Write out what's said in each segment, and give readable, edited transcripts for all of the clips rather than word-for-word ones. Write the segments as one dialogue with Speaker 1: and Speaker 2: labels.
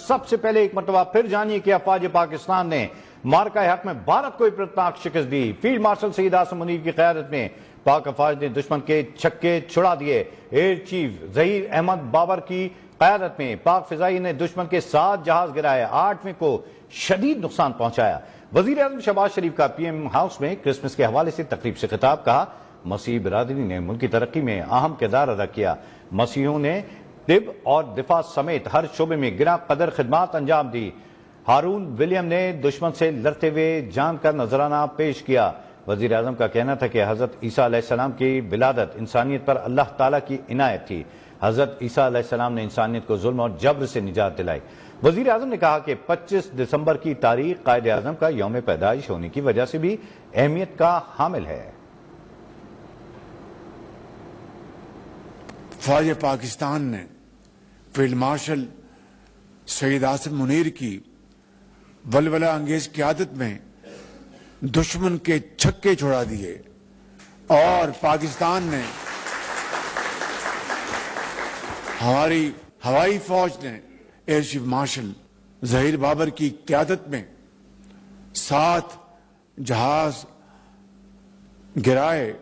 Speaker 1: سب سے پہلے ایک مرتبہ پھر جانیے کہ افواج پاکستان نے مارکہ حق میں بھارت کو عبرتناک شکست دی۔ فیلڈ مارشل سید عاصم منیر کی قیادت میں پاک افواج نے دشمن کے چھکے چھڑا دیے۔ ایئر چیف ظہیر احمد بابر کی قیادت میں پاک فضائی نے دشمن کے 7 جہاز گرائے، 8ویں کو شدید نقصان پہنچایا۔ وزیر اعظم شہباز شریف کا پی ایم ہاؤس میں کرسمس کے حوالے سے تقریب سے خطاب، کہا مسیحی برادری نے ملک کی ترقی میں اہم کردار ادا کیا۔ مسیحیوں نے طب اور دفاع سمیت ہر شعبے میں گراں قدر خدمات انجام دی۔ ہارون ولیم نے دشمن سے لڑتے ہوئے جان کا نذرانہ پیش کیا۔ وزیر اعظم کا کہنا تھا کہ حضرت عیسیٰ علیہ السلام کی ولادت انسانیت پر اللہ تعالیٰ کی عنایت تھی۔ حضرت عیسیٰ علیہ السلام نے انسانیت کو ظلم اور جبر سے نجات دلائی۔ وزیر اعظم نے کہا کہ 25 دسمبر کی تاریخ قائد اعظم کا یوم پیدائش ہونے کی وجہ سے بھی اہمیت کا حامل ہے۔
Speaker 2: فوج پاکستان نے فیلڈ مارشل سید عاصم منیر کی ولولہ انگیز قیادت میں دشمن کے چھکے چھڑا دیے اور پاکستان نے ہماری ہوائی فوج نے air chief marshal Zaheer Babar کی قیادت میں 7 جہاز گرائے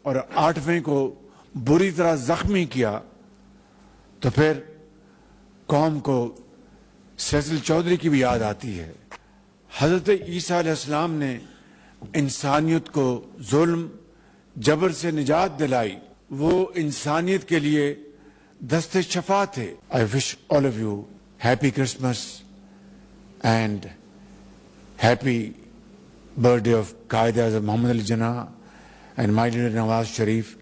Speaker 2: اور 8ویں کو بری طرح زخمی کیا، تو پھر قوم کو سیسل چودھری کی بھی یاد آتی ہے۔ حضرت عیسیٰ علیہ السلام نے انسانیت کو ظلم جبر سے نجات دلائی، وہ انسانیت کے لیے دست شفا تھے۔ I wish all of you happy Christmas and happy birthday of Qaid Azam Muhammad Ali Jinnah and my leader Nawaz Sharif.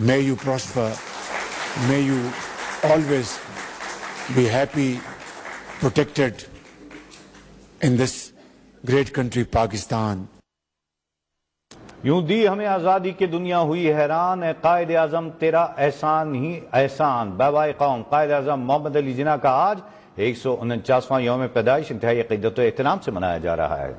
Speaker 2: May you prosper, may you always be happy, protected in this great country Pakistan.
Speaker 1: یوں دی ہمیں آزادی کی دنیا ہوئی حیران، اے قائد اعظم تیرا احسان ہی احسان۔ بابائے قوم قائد اعظم محمد علی جناح کا آج 149واں یوم پیدائش انتہائی عقیدت و احترام سے منایا جا رہا ہے۔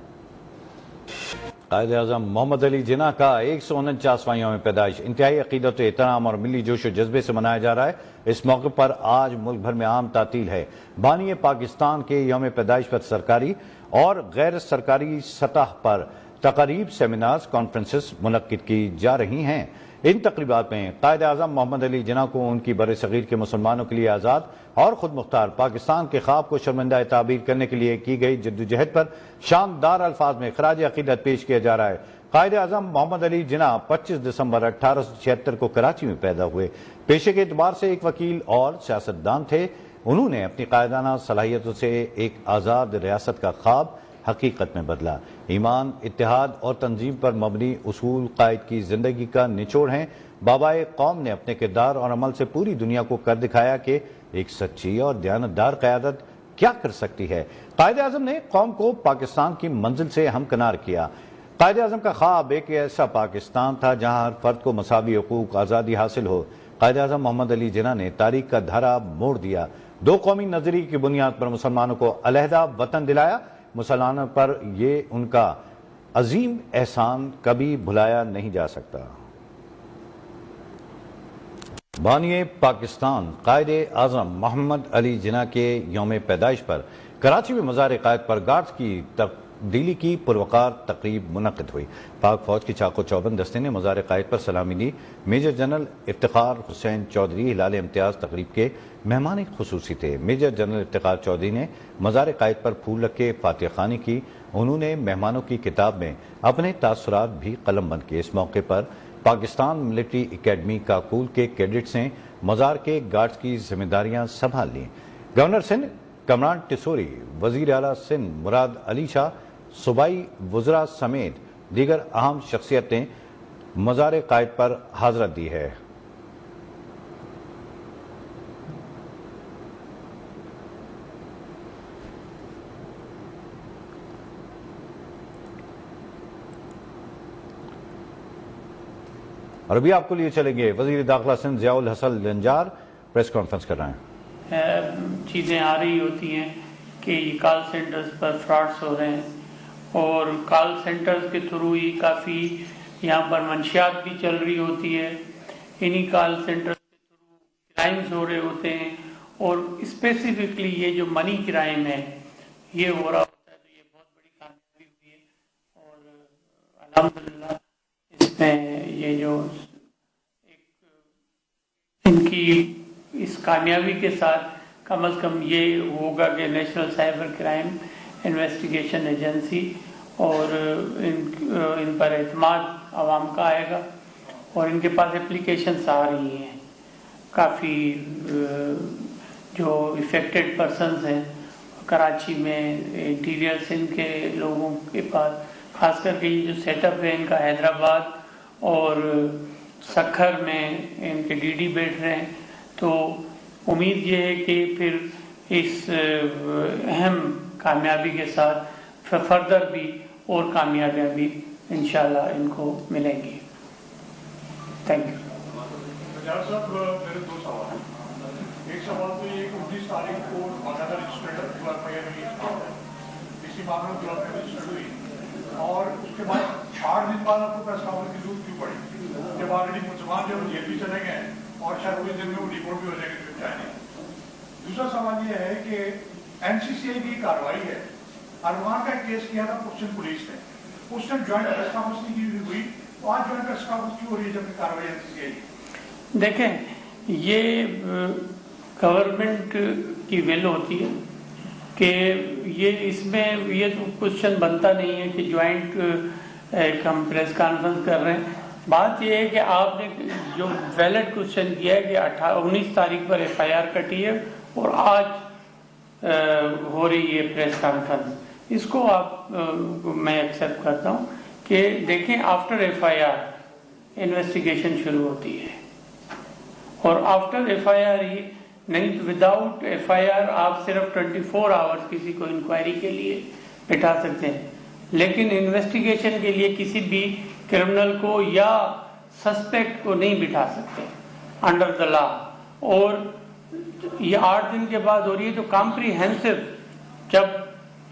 Speaker 1: قائد اعظم محمد علی جناح کا 149واں یوم پیدائش انتہائی عقیدت و احترام اور ملی جوش و جذبے سے منایا جا رہا ہے۔ اس موقع پر آج ملک بھر میں عام تعطیل ہے۔ بانی پاکستان کے یوم پیدائش پر سرکاری اور غیر سرکاری سطح پر تقریب، سیمینارز، کانفرنسز منعقد کی جا رہی ہیں۔ ان تقریبات میں قائد اعظم محمد علی جناح کو ان کی بر صغیر کے مسلمانوں کے لیے آزاد اور خود مختار پاکستان کے خواب کو شرمندہ تعبیر کرنے کے لیے کی گئی جدوجہد پر شاندار الفاظ میں خراج عقیدت پیش کیا جا رہا ہے۔ قائد اعظم محمد علی جناح 25 دسمبر 1876 کو کراچی میں پیدا ہوئے۔ پیشے کے اعتبار سے ایک وکیل اور سیاستدان تھے۔ انہوں نے اپنی قائدانہ صلاحیتوں سے ایک آزاد ریاست کا خواب حقیقت میں بدلا۔ ایمان، اتحاد اور تنظیم پر مبنی اصول قائد کی زندگی کا نچوڑ ہیں۔ بابائے قوم نے اپنے کردار اور عمل سے پوری دنیا کو کر دکھایا کہ ایک سچی اور دیانتدار قیادت کیا کر سکتی ہے۔ قائد اعظم نے قوم کو پاکستان کی منزل سے ہمکنار کیا۔ قائد اعظم کا خواب ایک ایسا پاکستان تھا جہاں ہر فرد کو مساوی حقوق، آزادی حاصل ہو۔ قائد اعظم محمد علی جناح نے تاریخ کا دھرا موڑ دیا۔ 2 قومی نظریے کی بنیاد پر مسلمانوں کو علیحدہ وطن دلایا۔ مسلمانوں پر یہ ان کا عظیم احسان کبھی بھلایا نہیں جا سکتا۔ بانی پاکستان قائد اعظم محمد علی جناح کے یوم پیدائش پر کراچی میں مزار قائد پر گارڈز کی تبدیلی کی پروقار تقریب منعقد ہوئی۔ پاک فوج کی چاق و چوبند دستے نے مزار قائد پر سلامی دی۔ میجر جنرل افتخار حسین چودھری ہلال امتیاز تقریب کے مہمان خصوصی تھے۔ میجر جنرل افتخار چودھری نے مزار قائد پر پھول رکھ فاتحہ خوانی کی۔ انہوں نے مہمانوں کی کتاب میں اپنے تاثرات بھی قلم بند کیے۔ اس موقع پر پاکستان ملٹری اکیڈمی کاکول کے کیڈٹس نے مزار کے گارڈز کی ذمہ داریاں سنبھال لیں۔ گورنر سندھ کمران ٹسوری، وزیر اعلیٰ سندھ مراد علی شاہ، صوبائی وزراء سمیت دیگر اہم شخصیتیں مزار قائد پر حاضرت دی ہے۔ اور ابھی آپ کو لیے چلیں گے وزیر داخلہ سندھ ضیاء الحسن لنجار پریس کانفرنس کر رہے ہیں۔
Speaker 3: چیزیں آ رہی ہوتی ہیں کہ یہ کال سینٹرز پر فراڈز ہو رہے ہیں اور کال سینٹرز کے تھرو ہی کافی یہاں پر منشیات بھی چل رہی ہوتی ہے۔ انہی کال سینٹرز کے تھرو کرائمز ہو رہے ہوتے ہیں اور اسپیسیفکلی یہ جو منی کرائم ہے یہ ہو رہا ہوتا ہے، تو یہ بہت بڑی کامیابی ہوئی ہے، اور الحمدللہ اس میں یہ جو ان کی اس کامیابی کے ساتھ کم از کم یہ ہوگا کہ national cyber crime investigation agency اور ان پر اعتماد عوام کا آئے گا، اور ان کے پاس اپلیکیشنس آ رہی ہیں کافی جو افیکٹڈ پرسنز ہیں کراچی میں، انٹیریئر سندھ کے لوگوں کے پاس، خاص کر کے یہ جو سیٹ اپ ہے ان کا حیدرآباد اور سکھر میں ان کے ڈی ڈی بیٹھ رہے ہیں، تو امید یہ ہے کہ پھر اس اہم کامیابی کے ساتھ فردر بھی اور کامیابیاں بھی انشاءاللہ ان کو ملیں گی. Thank you.
Speaker 4: جناب صاحب میرے دو سوال ہیں. ایک سوال تو یہ کہ 19 تاریخ کو باقاعدہ رجسٹرڈ اسی معاملے میں رجسٹرڈ ہوئی، اور اس کے بعد 8 دن بعد آپ کو پریس کانفرنس کی ضرورت کیوں پڑی جب آلریڈی مسلمان جو جیل بھی چلے گئے اور شاید اس دن میں وہ ڈیپورٹ بھی ہو جائے گا چاہنے. دوسرا سوال یہ ہے کہ این سی سی آئی کی کارروائی ہے، ارمان کا کیس کیا تھا پشتن پولیس نے، اس ٹائم جوائنٹ پریس کانفرنس نہیں ہوئی، تو آج جوائنٹ پریس کانفرنس کیوں ہو رہی ہے جب کارروائی این سی سی آئی کی؟
Speaker 3: دیکھیں یہ گورنمنٹ کی ول ہوتی ہے کہ یہ اس میں یہ تو کوشچن بنتا نہیں ہے کہ جوائنٹ ہم پریس کانفرنس کر رہے ہیں. بات یہ ہے کہ آپ نے جو ویلڈ کوشچن کیا ہے کہ 19 تاریخ پر ایف آئی آر کٹی ہے اور آج ہو رہی ہے پریس کانفرنس، اس کو آپ میں ایکسیپٹ کرتا ہوں کہ دیکھیں after F I R investigation شروع ہوتی ہے، اور آفٹر ایف آئی آر ہی نہیں، وداؤٹ ایف آئی آر آپ صرف 24 آورس کسی کو انکوائری کے لیے بٹھا سکتے ہیں، لیکن انویسٹیگیشن کے لیے کسی بھی کرمنل کو یا سسپیکٹ کو نہیں بٹھا سکتے انڈر دا لا. اور یہ 8 دن کے بعد ہو رہی ہے تو کمپریہنسو جب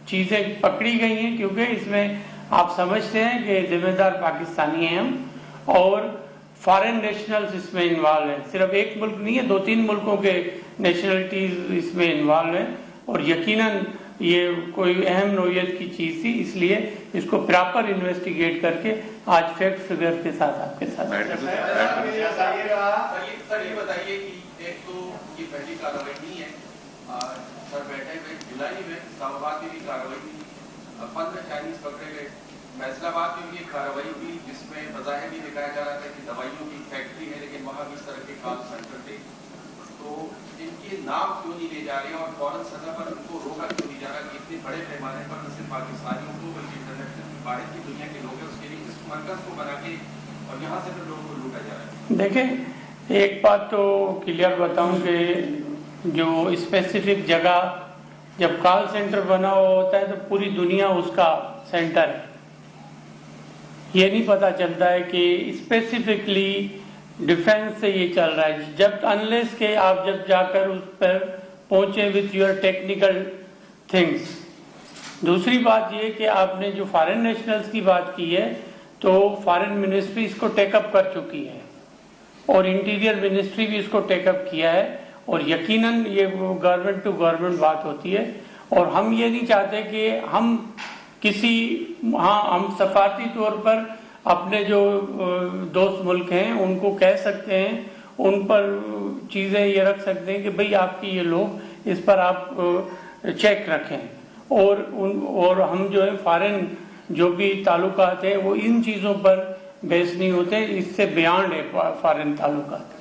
Speaker 3: چیزیں پکڑی گئی ہیں، کیونکہ اس میں آپ سمجھتے ہیں کہ ذمہ دار پاکستانی ہیں ہم، اور فارن نیشنلز اس میں انوالو ہیں، صرف ایک ملک نہیں ہے، 2-3 ملکوں کے نیشنلٹیز اس میں انوالو ہیں، اور یقیناً یہ کوئی اہم نوعیت کی چیز تھی، اس لیے اس کو پراپر انویسٹیگیٹ کر کے آج فیکٹ فگر کے ساتھ آپ کے ساتھ.
Speaker 5: سر یہ بتائیے کہ ایک تو یہ پہلی کارروائی نہیں ہے، سر بیٹھے ہوئے جولائی میں اسلام آباد میں بھی کارروائی ہوئی، 15 چائنیز پکڑے گئے، فیصل آباد میں بھی ایک کارروائی ہوئی جس میں بظاہر بھی دکھایا جا رہا تھا کہ دوائیوں کی فیکٹری ہے لیکن وہاں بھی اس طرح کے کال سینٹر تھے. تو ان کے نام کیوں نہیں لے جا رہے اور فوراً سطح پر ان کو روکا کیوں نہیں جا رہا کہ اتنے بڑے پیمانے پر نہ صرف پاکستانیوں کو بلکہ انٹرنیشنل باہر کی دنیا کے لوگ ہیں، اس کے لیے اس مرکز کو بنا کے اور یہاں سے پھر لوگوں کو لوٹا جا رہا ہے.
Speaker 3: دیکھیں ایک بات تو کلیئر بتاؤں کہ جو اسپیسیفک جگہ جب کال سینٹر بنا ہوا ہوتا ہے تو پوری دنیا اس کا سینٹر ہے. یہ نہیں پتا چلتا ہے کہ اسپیسیفکلی ڈیفینس سے یہ چل رہا ہے، جب انلیس کہ آپ جب جا کر اس پر پہنچے وتھ یور ٹیکنیکل تھنگس. دوسری بات یہ کہ آپ نے جو فارن نیشنلز کی بات کی ہے تو فارن منسٹری اس کو ٹیک اپ کر چکی ہے اور انٹیریئر منسٹری بھی اس کو ٹیک اپ کیا ہے، اور یقیناً یہ گورنمنٹ ٹو گورنمنٹ بات ہوتی ہے، اور ہم یہ نہیں چاہتے کہ ہم کسی ہم سفارتی طور پر اپنے جو دوست ملک ہیں ان کو کہہ سکتے ہیں، ان پر چیزیں یہ رکھ سکتے ہیں کہ بھئی آپ کی یہ لوگ اس پر آپ چیک رکھیں، اور ہم جو ہے فارن جو بھی تعلقات ہیں وہ ان چیزوں پر بیس نہیں ہوتے، اس سے بیانڈ ہے فارن تعلقات.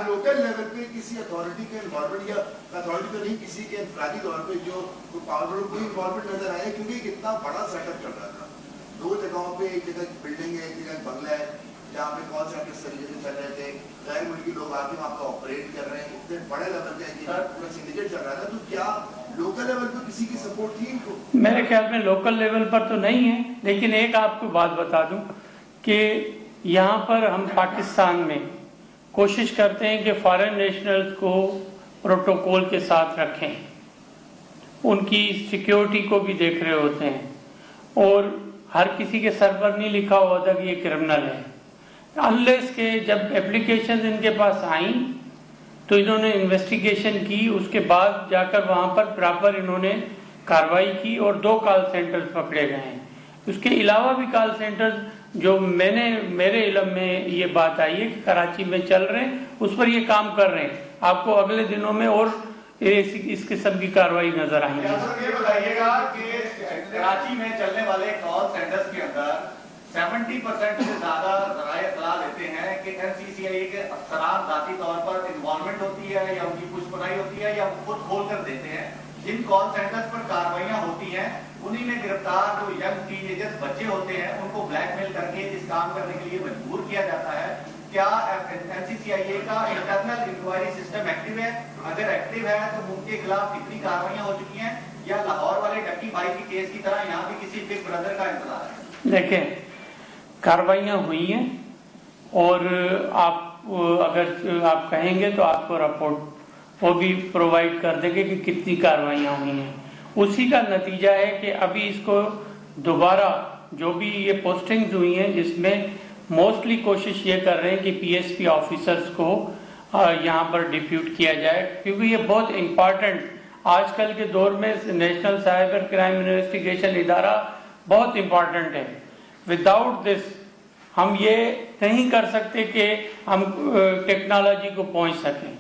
Speaker 6: لوکل لیول پہ کسی اتھارٹی کا انوالومنٹ یا اتھارٹی تو نہیں کسی کے انفرادی طور پہ جو پاور کوئی انوالومنٹ نظر آیا، کیونکہ کتنا بڑا سیٹ اپ چل رہا تھا 2 جگہوں پہ، ایک جگہ بلڈنگ ہے، ایک جگہ بنگلہ ہے جہاں پہ کال سینٹر اس طریقے سے چل رہے تھے، غیر ملکی لوگ آ کے وہاں پہ آپریٹ کر رہے ہیں، اتنے بڑے لیول پہ پورا سینڈیکیٹ چل رہا تھا. تو کیا لوکل لیول پہ کسی کی سپورٹ تھی ان کو؟
Speaker 3: میرے خیال میں لوکل لیول پر تو نہیں ہے، لیکن ایک آپ کو بات بتا دوں کہ یہاں پر ہم پاکستان میں کوشش کرتے ہیں کہ فارن نیشنلز کو پروٹوکول کے ساتھ رکھیں، ان کی سیکیورٹی کو بھی دیکھ رہے ہوتے ہیں، اور ہر کسی کے سر پر نہیں لکھا ہوا تھا کہ یہ کرمنل ہے، انلیس کہ جب اپلیکیشنز ان کے پاس آئیں تو انہوں نے انویسٹیگیشن کی، اس کے بعد جا کر وہاں پر پراپر انہوں نے کارروائی کی اور 2 کال سینٹرز پکڑے گئے ہیں۔ اس کے علاوہ بھی کال سینٹرز جو میرے علم میں یہ بات آئی ہے کہ کراچی میں چل رہے ہیں، اس پر یہ کام کر رہے ہیں۔ آپ کو اگلے دنوں میں اور اس قسم کی کارروائی نظر آئیں گی۔
Speaker 7: یہ بتائیے گا کہ کراچی میں چلنے والے کال سینٹرز کے اندر 70% سے زیادہ ذرائع اطلاع دیتے ہیں کہ NCCIA کے افسران ذاتی طور پر انوالومنٹ ہوتی ہے یا ان کی پوچھ پڑھائی ہوتی ہے یا خود کھول کر دیتے ہیں۔ جن کال سینٹرز پر کاروائیاں ہوتی ہیں انہی میں گرفتار جو ینگ ٹین ایجرز بچے ہوتے ہیں ان کو بلیک میل کر کے اس کام کرنے کے لیے مجبور کیا جاتا ہے۔ کیا NCCIA کا انٹرنل انکوائری سسٹم ایکٹیو ہے؟ اگر ایکٹیو ہے تو ان کے خلاف کتنی کاروائیاں ہو چکی ہیں، یا لاہور والے ڈکی بھائی کی کیس کی طرح یہاں بھی کسی بگ بردر کا انتظار ہے؟
Speaker 3: دیکھیں، کاروائیاں ہوئی ہیں اور آپ اگر آپ کہیں گے تو آپ کو رپورٹ وہ بھی پرووائڈ کر دیں گے کہ کتنی کاروائیاں ہوئی ہیں۔ اسی کا نتیجہ ہے کہ ابھی اس کو دوبارہ جو بھی یہ پوسٹنگز ہوئی ہیں جس میں موسٹلی کوشش یہ کر رہے ہیں کہ PSP آفیسرز کو یہاں پر ڈپیوٹ کیا جائے، کیونکہ یہ بہت امپارٹنٹ آج کل کے دور میں نیشنل سائبر کرائم انویسٹیگیشن ادارہ بہت امپارٹنٹ ہے۔ وداؤٹ دس ہم یہ نہیں کر سکتے کہ ہم ٹیکنالوجی کو پہنچ سکیں،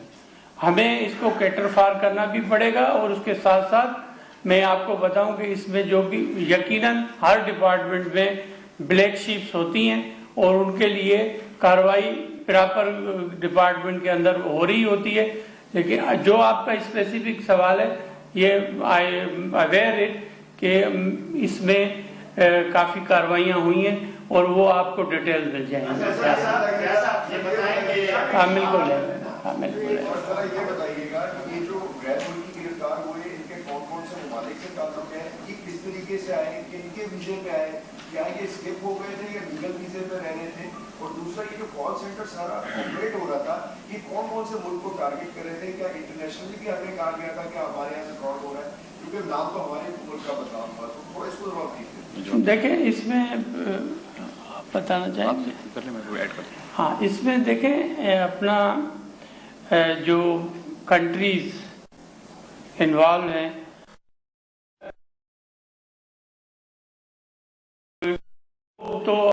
Speaker 3: ہمیں اس کو کیٹر فار کرنا بھی پڑے گا۔ اور اس کے ساتھ ساتھ میں آپ کو بتاؤں کہ اس میں جو بھی یقیناً ہر ڈپارٹمنٹ میں بلیک شیپس ہوتی ہیں اور ان کے لیے کارروائی پراپر ڈپارٹمنٹ کے اندر ہو رہی ہوتی ہے، لیکن جو آپ کا اسپیسیفک سوال ہے یہ آئی اویئر ہے کہ اس میں کافی کارروائیاں ہوئی ہیں اور وہ آپ کو ڈیٹیل مل جائیں گے۔ کامل کو لے
Speaker 6: یہ بتائیے گا کہ یہ جو غیر ملکی گرفتار ہوئے ان کے کون کون سے ممالک سے تعلق ہے، یہ کس طریقے سے آئے، کہ ان کے ویزے پہ آئے، کیا یہ اسکیپ ہو گئے تھے یا لیگل ویزے پہ رہ رہے تھے؟ اور دوسرا یہ جو کال سینٹر سارا آپریٹ ہو رہا تھا یہ کون کون سے ملک کو ٹارگیٹ کر رہے تھے؟ کیا انٹرنیشنلی بھی ہمیں کہا گیا تھا کہ ہمارے یہاں سے فراڈ ہو رہا ہے؟ کیونکہ نام تو ہمارے ملک کا بدنام ہوا، تو تھوڑا اس کو جواب دیجیے۔
Speaker 3: دیکھیں اس میں بتانا چاہیں گے، ہاں اس میں دیکھیں اپنا جو کنٹریز انوالو ہیں تو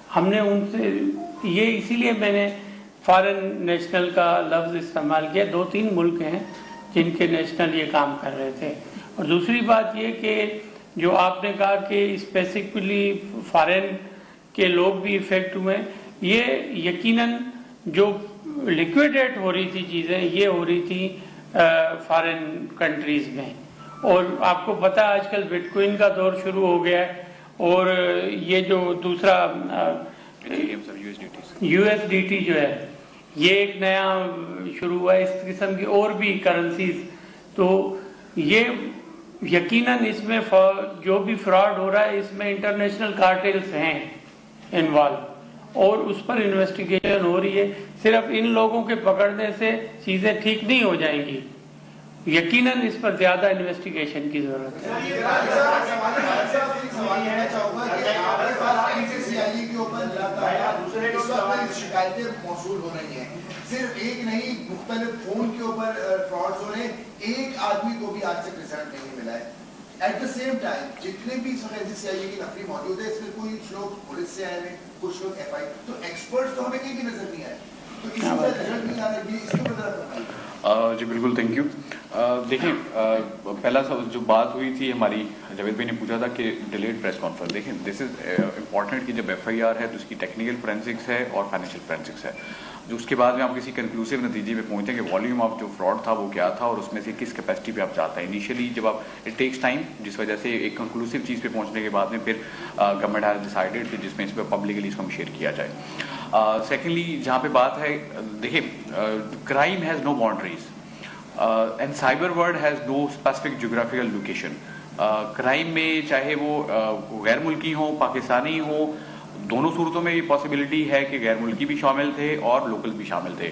Speaker 3: ہم نے ان سے یہ اسی لیے میں نے فارن نیشنل کا لفظ استعمال کیا، 2-3 ملک ہیں جن کے نیشنل یہ کام کر رہے تھے۔ اور دوسری بات یہ کہ جو آپ نے کہا کہ اسپیسیفکلی فارن کے لوگ بھی افیکٹ ہوئے، یہ یقیناً جو لیکویڈیٹ ہو رہی تھی چیزیں یہ ہو رہی تھی فارن کنٹریز میں۔ اور آپ کو پتہ آج کل بٹ کوئن کا دور شروع ہو گیا ہے، اور یہ جو دوسرا USDT جو ہے یہ ایک نیا شروع ہوا ہے، اس قسم کی اور بھی کرنسیز، تو یہ یقیناً اس میں جو بھی فراڈ ہو رہا ہے اس میں انٹرنیشنل کارٹیلز ہیں انوالو اور اس پر انویسٹیگیشن ہو رہی ہے۔ صرف ان لوگوں کے پکڑنے سے چیزیں ٹھیک نہیں ہو جائیں گی، یقیناً اس پر زیادہ انویسٹیگیشن کی ضرورت ہے۔
Speaker 6: شکایتیں موصول ہو رہی ہیں، صرف ایک نہیں مختلف فون کے اوپر فراڈ ہو رہے ہیں، ایک آدمی کو بھی آج تک ریزلٹ نہیں ملا ہے۔ ایٹ دا سیم ٹائم جتنے بھی NCCIA کی نفری موجود ہے اس میں کچھ لوگ پولیس سے آئے ہوئے، کچھ لوگ FI، تو ایکسپرٹس تو ہمیں کہیں بھی نظر نہیں آئے، تو اس کا ریزلٹ نہیں آ رہا ہے، اس کے اوپر
Speaker 8: جی بالکل، تھینک یو۔ دیکھیں پہلا جو بات ہوئی تھی ہماری، جاوید بھائی نے پوچھا تھا کہ ڈیلیڈ پریس کانفرنس، دیکھیں دس از امپورٹنٹ کہ جب FIR ہے تو اس کی ٹیکنیکل فورینسکس ہے اور فائنینشیل فورینسکس ہے، جو اس کے بعد میں آپ کسی کنکلوسیو نتیجے پہ پہنچتے ہیں کہ والیوم آف جو فراڈ تھا وہ کیا تھا اور اس میں سے کس کیپیسٹی پہ آپ جاتے ہیں۔ انیشیلی جب آپ اٹ ٹیکس ٹائم، جس وجہ سے ایک کنکلوسیو چیز پہ پہنچنے کے بعد میں پھر گورنمنٹ ہیز ڈیسائیڈڈ کہ جس میں اس پہ پبلکلی اس کو شیئر کیا جائے۔ سیکنڈلی جہاں پہ بات ہے، دیکھیں crime has no boundaries and cyber world has no specific geographical location. Crime میں چاہے وہ غیر ملکی ہوں، پاکستانی ہوں، دونوں صورتوں میں یہ پاسبلٹی ہے کہ غیر ملکی بھی شامل تھے اور لوکل بھی شامل تھے۔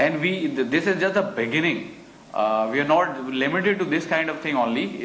Speaker 8: and this is just the beginning. We are not limited to this kind of thing only.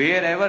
Speaker 8: wherever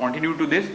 Speaker 8: continue to this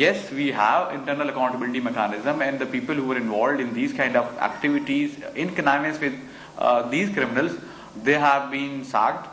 Speaker 8: yes we have internal accountability mechanism and the people who were involved in these kind of activities in connivance with these criminals they have been sacked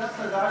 Speaker 7: 10,000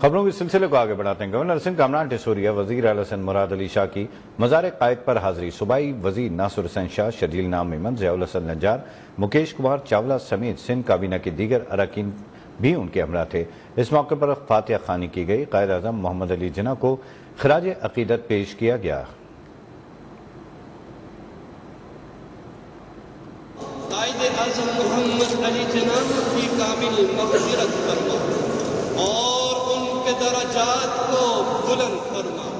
Speaker 1: خبروں کے سلسلے کو آگے بڑھاتے ہیں۔ Governor Sindh Kamran ٹیسوریا، وزیر اعلی سندھ مراد علی شاہ کی مزار قائد پر حاضری۔ صوبائی وزیر ناصر حسین شاہ، شرجیل نام میمن، ضیاء الحسن نجار، مکیش کمار چاولہ سمیت سندھ کابینہ کے دیگر اراکین بھی ان کے ہمراہ تھے۔ اس موقع پر فاتحہ خوانی کی گئی۔ قائد اعظم محمد علی جناح کو خراج عقیدت پیش کیا گیا۔
Speaker 9: قائد اعظم محمد علی جناح کی کامل مغفرت فرما اور ان کے درجات کو بلند فرما۔